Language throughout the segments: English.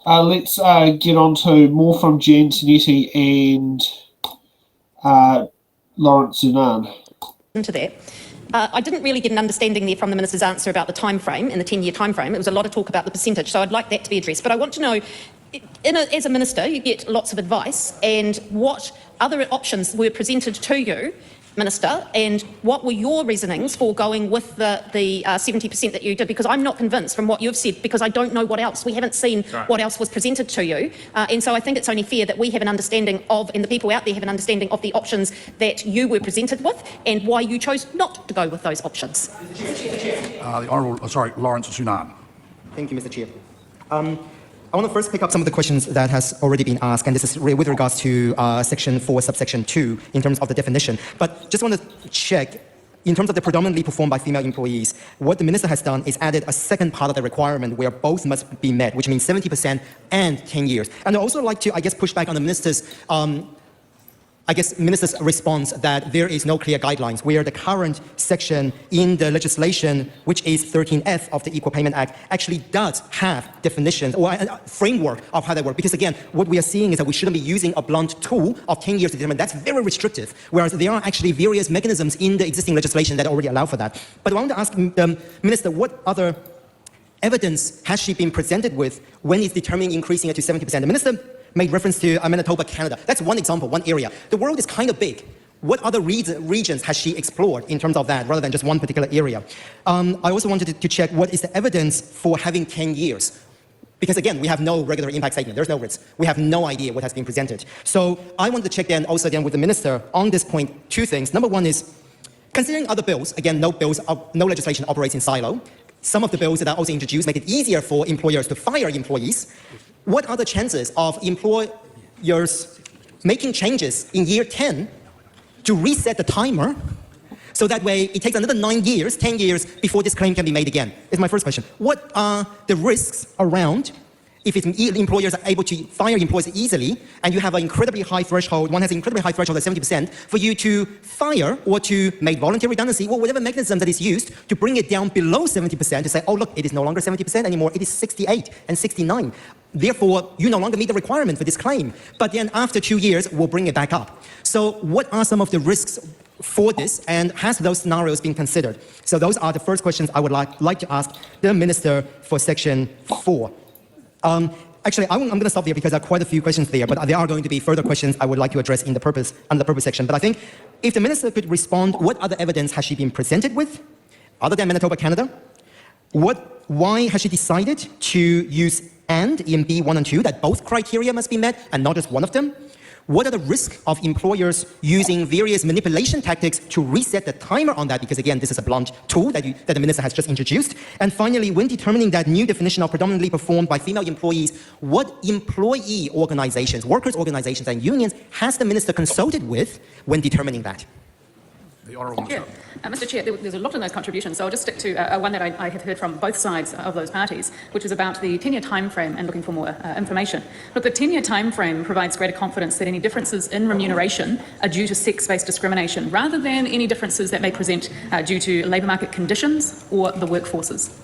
Let's get on to more from Jen, Tinetti and Lawrence Xu-Nan. Into that. I didn't really get an understanding there from the Minister's answer about the time frame and the 10-year time frame. It was a lot of talk about the percentage, so I'd like that to be addressed. But I want to know, as a Minister, you get lots of advice, and what other options were presented to you, Minister, and what were your reasonings for going with the 70% that you did? Because I'm not convinced from what you've said, because I don't know what else. We haven't seen what else was presented to you. And so I think it's only fair that we have an understanding of, and the people out there have an understanding of the options that you were presented with and why you chose not to go with those options. The Honourable, Lawrence Xu-Nan. Thank you, Mr. Chair. I want to first pick up some of the questions that has already been asked, and this is with regards to Section 4, Subsection 2, in terms of the definition. But just want to check, in terms of the predominantly performed by female employees, what the Minister has done is added a second part of the requirement where both must be met, which means 70% and 10 years. And I'd also like to, push back on the Minister's Minister's response that there is no clear guidelines, where the current section in the legislation, which is 13F of the Equal Payment Act, actually does have definitions or a framework of how they work. Because again, what we are seeing is that we shouldn't be using a blunt tool of 10 years to determine. That's very restrictive, whereas there are actually various mechanisms in the existing legislation that already allow for that. But I want to ask the Minister, what other evidence has she been presented with when it's determining increasing it to 70%? The Minister made reference to Manitoba, Canada. That's one example, one area. The world is kind of big. What other regions has she explored in terms of that, rather than just one particular area? I also wanted to check what is the evidence for having 10 years. Because again, we have no regular impact statement. There's no risk. We have no idea what has been presented. So I wanted to check then also with the Minister on this point, two things. Number one is, considering other bills, again, no legislation operates in silo. Some of the bills that are also introduced make it easier for employers to fire employees. What are the chances of employers making changes in year 10 to reset the timer, so that way it takes another 10 years before this claim can be made again? Is my first question. What are the risks around if employers are able to fire employees easily, and you have an incredibly high threshold, one has an incredibly high threshold of 70%, for you to fire or to make voluntary redundancy or whatever mechanism that is used to bring it down below 70%, to say, oh look, it is no longer 70% anymore, it is 68 and 69. Therefore, you no longer meet the requirement for this claim. But then after 2 years, we'll bring it back up. So what are some of the risks for this, and has those scenarios been considered? So those are the first questions I would like to ask the Minister for Section 4. Actually, I'm going to stop there because there are quite a few questions there, but there are going to be further questions I would like to address in the purpose, under the purpose section. But I think if the Minister could respond, what other evidence has she been presented with, other than Manitoba, Canada? Why has she decided to use and in B1 and 2, that both criteria must be met and not just one of them? What are the risks of employers using various manipulation tactics to reset the timer on that? Because again, this is a blunt tool that the Minister has just introduced. And finally, when determining that new definition of predominantly performed by female employees, what employee organizations, workers' organizations and unions has the Minister consulted with when determining that? The Honourable Minister. Mr. Chair, there's a lot in those contributions, so I'll just stick to one that I have heard from both sides of those parties, which is about the 10-year timeframe and looking for more information. Look, the 10-year timeframe provides greater confidence that any differences in remuneration are due to sex-based discrimination, rather than any differences that may present due to labour market conditions or the workforces.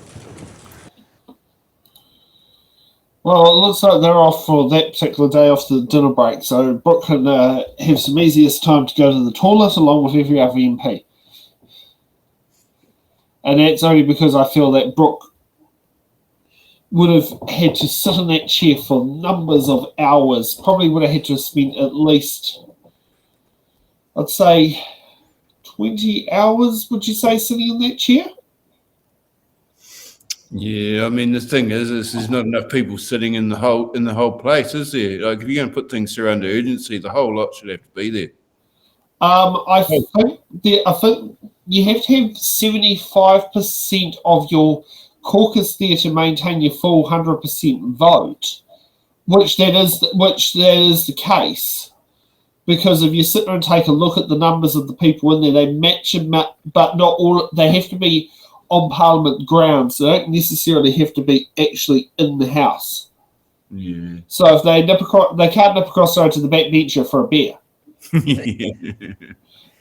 Well, it looks like they're off for that particular day off the dinner break, so Brooke can have some easiest time to go to the toilet along with every other MP. And that's only because I feel that Brooke would have had to sit in that chair for numbers of hours, probably would have had to spend at least, I'd say, 20 hours, would you say, sitting in that chair? Yeah, I mean, the thing is there's not enough people sitting in the whole place, is there? Like, if you're going to put things through under urgency, the whole lot should have to be there. I think you have to have 75% of your caucus there to maintain your full 100% vote, which that is the case. Because if you sit there and take a look at the numbers of the people in there, they match them, but not all. They have to be on Parliament grounds. They don't necessarily have to be actually in the House. Yeah. So if they can't nip across the road to the backbencher for a beer. Yeah.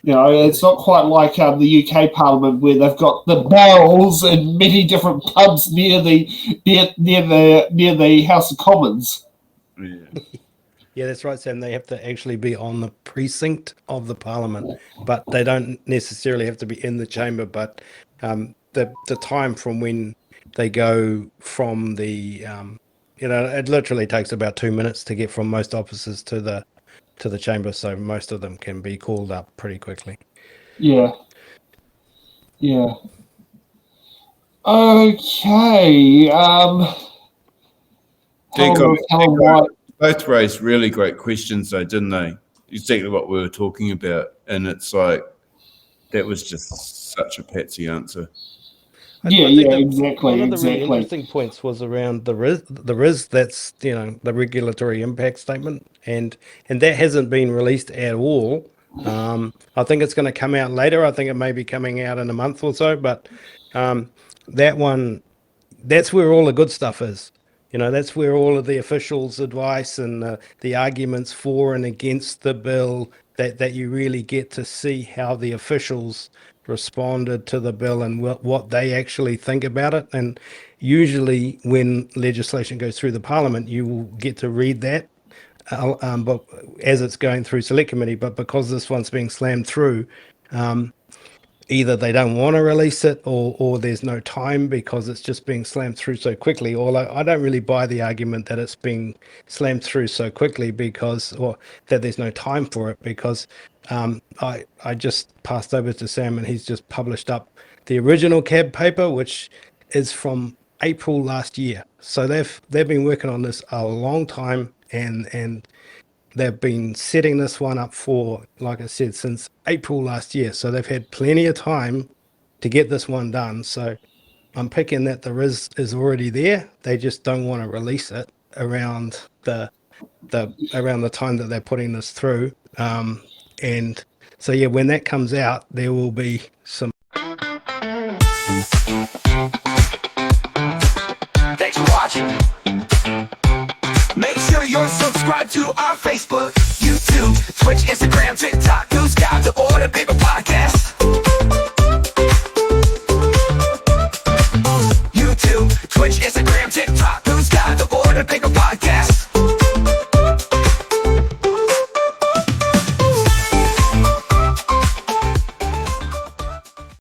You know, it's not quite like the UK Parliament where they've got the barrels in many different pubs near the House of Commons. Yeah. Yeah, that's right, Sam. They have to actually be on the precinct of the Parliament, but they don't necessarily have to be in the chamber. But the time from when they go from the, it literally takes about 2 minutes to get from most offices to the chamber, so most of them can be called up pretty quickly. Yeah. Okay. Both raised really great questions, though, didn't they? Exactly what we were talking about, and it's like that was just such a patsy answer. I think Exactly. One of the really interesting points was around the RIS. That's the regulatory impact statement, and that hasn't been released at all. I think it's going to come out later. I think it may be coming out in a month or so, but that one, that's where all the good stuff is. That's where all of the officials' advice and the arguments for and against the bill, that you really get to see how the officials responded to the bill and what they actually think about it. And usually when legislation goes through the Parliament, you will get to read that but as it's going through select committee. But because this one's being slammed through, either they don't want to release it or there's no time because it's just being slammed through so quickly. Or I don't really buy the argument that it's being slammed through so quickly or that there's no time for it, because I just passed over to Sam and he's just published up the original CAB paper, which is from April last year. So they've been working on this a long time, and they've been setting this one up for, like I said, since April last year. So they've had plenty of time to get this one done. So I'm picking that the RIS is already there. They just don't want to release it around the time that they're putting this through. And so, yeah, when that comes out, there will be some. Thanks for watching. Make sure you're subscribed to our Facebook, YouTube, Twitch, Instagram, TikTok.